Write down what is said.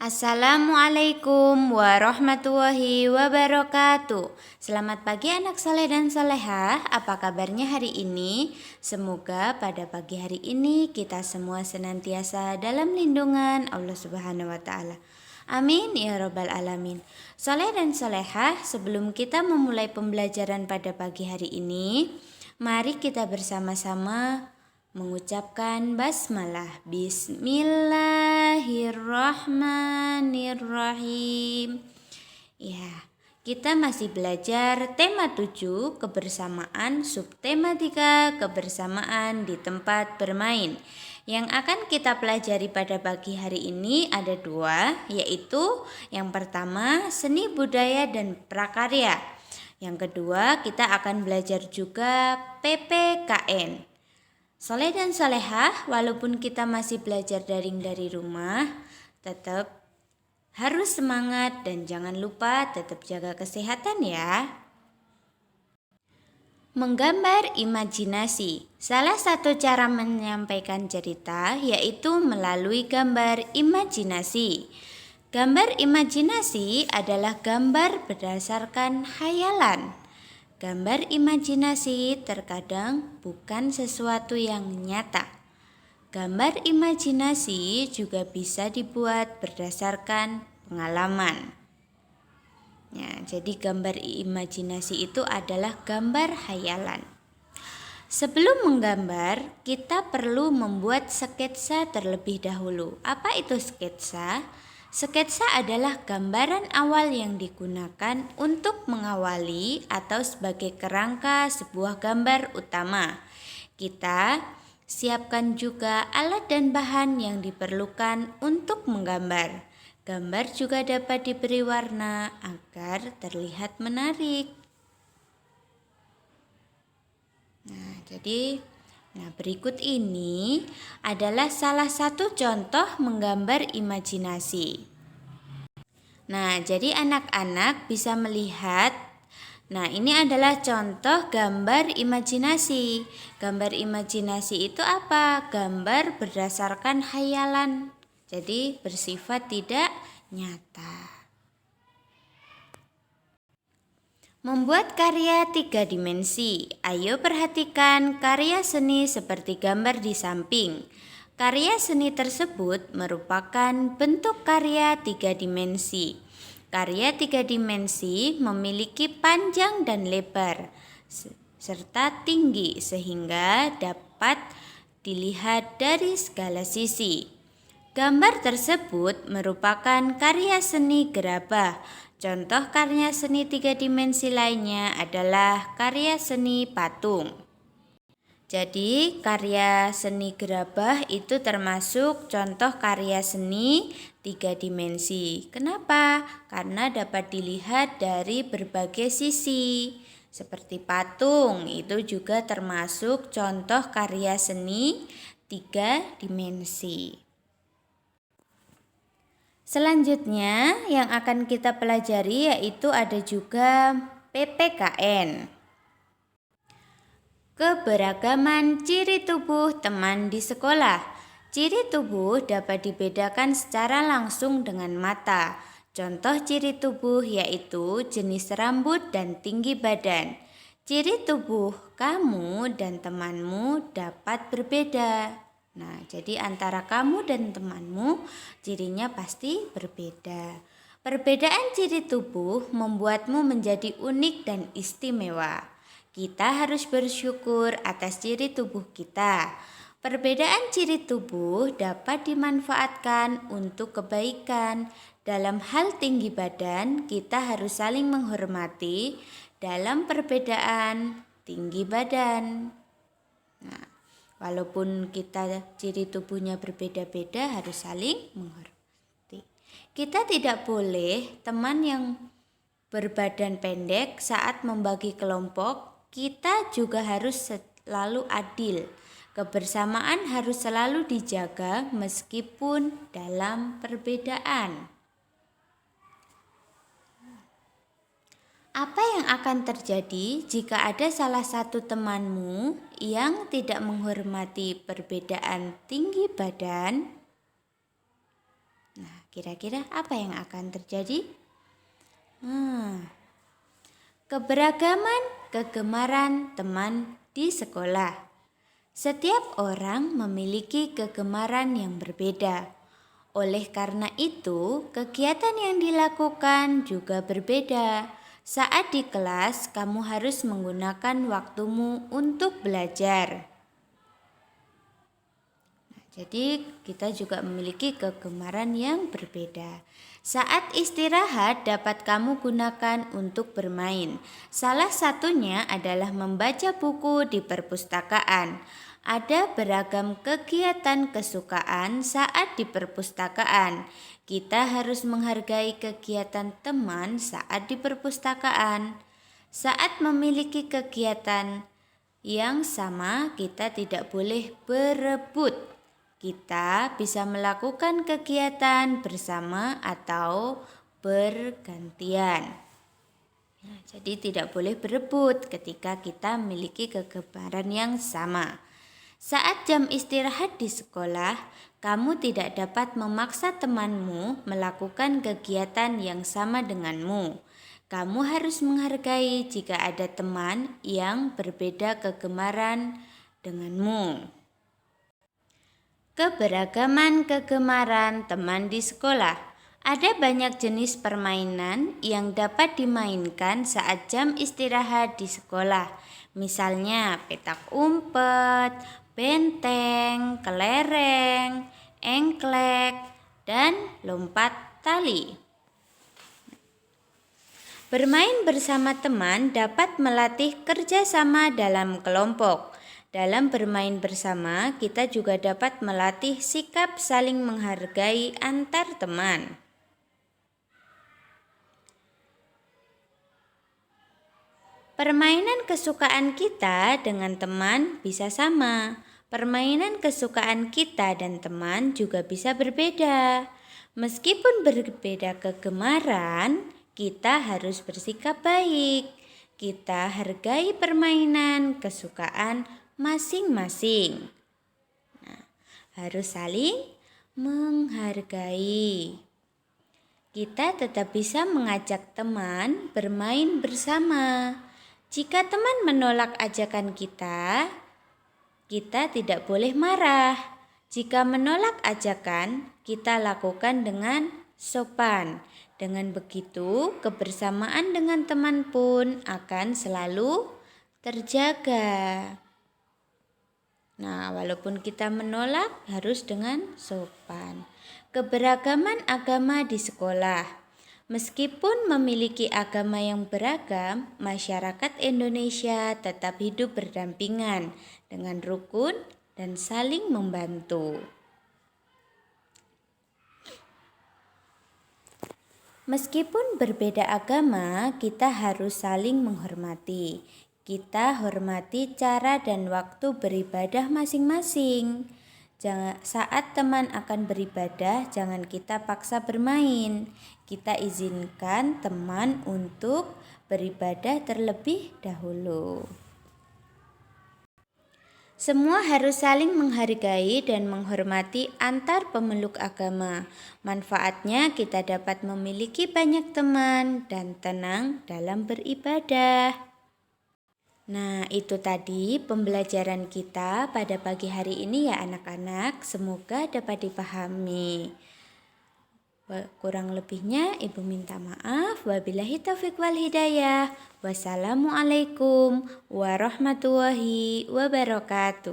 Assalamualaikum warahmatullahi wabarakatuh. Selamat pagi anak soleh dan solehah. Apa kabarnya hari ini? Semoga pada pagi hari ini kita semua senantiasa dalam lindungan Allah Subhanahu wa taala. Amin ya robbal alamin. Soleh dan solehah, sebelum kita memulai pembelajaran pada pagi hari ini, mari kita bersama-sama mengucapkan basmalah. Bismillahirrahmanirrahim. Ya, kita masih belajar tema 7 kebersamaan, subtema 3 kebersamaan di tempat bermain. Yang akan kita pelajari pada pagi hari ini ada 2, yaitu yang pertama seni budaya dan prakarya. Yang kedua kita akan belajar juga PPKN. Soleh dan solehah, walaupun kita masih belajar daring dari rumah, tetap harus semangat dan jangan lupa tetap jaga kesehatan ya. Menggambar imajinasi. Salah satu cara menyampaikan cerita yaitu melalui gambar imajinasi. Gambar imajinasi adalah gambar berdasarkan khayalan. Gambar imajinasi terkadang bukan sesuatu yang nyata. Gambar imajinasi juga bisa dibuat berdasarkan pengalaman. Ya, jadi gambar imajinasi itu adalah gambar khayalan. Sebelum menggambar, kita perlu membuat sketsa terlebih dahulu. Apa itu sketsa? Sketsa adalah gambaran awal yang digunakan untuk mengawali atau sebagai kerangka sebuah gambar utama. Kita siapkan juga alat dan bahan yang diperlukan untuk menggambar. Gambar juga dapat diberi warna agar terlihat menarik. Nah, berikut ini adalah salah satu contoh menggambar imajinasi. Nah, jadi anak-anak bisa melihat. Nah, ini adalah contoh gambar imajinasi. Gambar imajinasi itu apa? Gambar berdasarkan khayalan. Jadi bersifat tidak nyata. Membuat karya 3 dimensi. Ayo perhatikan karya seni seperti gambar di samping. Karya seni tersebut merupakan bentuk karya 3 dimensi. Karya 3 dimensi memiliki panjang dan lebar serta tinggi sehingga dapat dilihat dari segala sisi. Gambar tersebut merupakan karya seni gerabah. Contoh karya seni 3 dimensi lainnya adalah karya seni patung. Jadi karya seni gerabah itu termasuk contoh karya seni 3 dimensi. Kenapa? Karena dapat dilihat dari berbagai sisi. Seperti patung, itu juga termasuk contoh karya seni 3 dimensi. Selanjutnya yang akan kita pelajari yaitu ada juga PPKN. Keberagaman ciri tubuh teman di sekolah. Ciri tubuh dapat dibedakan secara langsung dengan mata. Contoh ciri tubuh yaitu jenis rambut dan tinggi badan. Ciri tubuh kamu dan temanmu dapat berbeda. Nah, jadi antara kamu dan temanmu cirinya pasti berbeda. Perbedaan ciri tubuh membuatmu menjadi unik dan istimewa. Kita harus bersyukur atas ciri tubuh kita. Perbedaan ciri tubuh dapat dimanfaatkan untuk kebaikan. Dalam hal tinggi badan, kita harus saling menghormati dalam perbedaan tinggi badan. Nah, walaupun kita ciri tubuhnya berbeda-beda harus saling menghormati. Kita tidak boleh teman yang berbadan pendek saat membagi kelompok, kita juga harus selalu adil. Kebersamaan harus selalu dijaga meskipun dalam perbedaan. Apa yang akan terjadi jika ada salah satu temanmu yang tidak menghormati perbedaan tinggi badan? Nah, kira-kira apa yang akan terjadi? Keberagaman kegemaran teman di sekolah. Setiap orang memiliki kegemaran yang berbeda. Oleh karena itu, kegiatan yang dilakukan juga berbeda. Saat di kelas, kamu harus menggunakan waktumu untuk belajar. Jadi kita juga memiliki kegemaran yang berbeda. Saat istirahat dapat kamu gunakan untuk bermain. Salah satunya adalah membaca buku di perpustakaan. Ada beragam kegiatan kesukaan saat di perpustakaan. Kita harus menghargai kegiatan teman saat di perpustakaan. Saat memiliki kegiatan yang sama, kita tidak boleh berebut. Kita bisa melakukan kegiatan bersama atau bergantian. Jadi tidak boleh berebut ketika kita memiliki kegemaran yang sama. Saat jam istirahat di sekolah, kamu tidak dapat memaksa temanmu melakukan kegiatan yang sama denganmu. Kamu harus menghargai jika ada teman yang berbeda kegemaran denganmu. Keberagaman kegemaran teman di sekolah. Ada banyak jenis permainan yang dapat dimainkan saat jam istirahat di sekolah. Misalnya petak umpet, benteng, kelereng, engklek, dan lompat tali. Bermain bersama teman dapat melatih kerjasama dalam kelompok. Dalam bermain bersama, kita juga dapat melatih sikap saling menghargai antar teman. Permainan kesukaan kita dengan teman bisa sama. Permainan kesukaan kita dan teman juga bisa berbeda. Meskipun berbeda kegemaran, kita harus bersikap baik. Kita hargai permainan kesukaan masing-masing. Nah, harus saling menghargai. Kita tetap bisa mengajak teman bermain bersama. Jika teman menolak ajakan kita tidak boleh marah. Jika menolak ajakan, kita lakukan dengan sopan. Dengan begitu, kebersamaan dengan teman pun akan selalu terjaga. Nah, walaupun kita menolak, harus dengan sopan. Keberagaman agama di sekolah. Meskipun memiliki agama yang beragam, masyarakat Indonesia tetap hidup berdampingan dengan rukun dan saling membantu. Meskipun berbeda agama, kita harus saling menghormati. Kita hormati cara dan waktu beribadah masing-masing. Saat teman akan beribadah, jangan kita paksa bermain. Kita izinkan teman untuk beribadah terlebih dahulu. Semua harus saling menghargai dan menghormati antar pemeluk agama. Manfaatnya kita dapat memiliki banyak teman dan tenang dalam beribadah. Nah, itu tadi pembelajaran kita pada pagi hari ini ya anak-anak. Semoga dapat dipahami. Kurang lebihnya Ibu minta maaf. Wabillahi taufiq wal hidayah. Wassalamualaikum warahmatullahi wabarakatuh.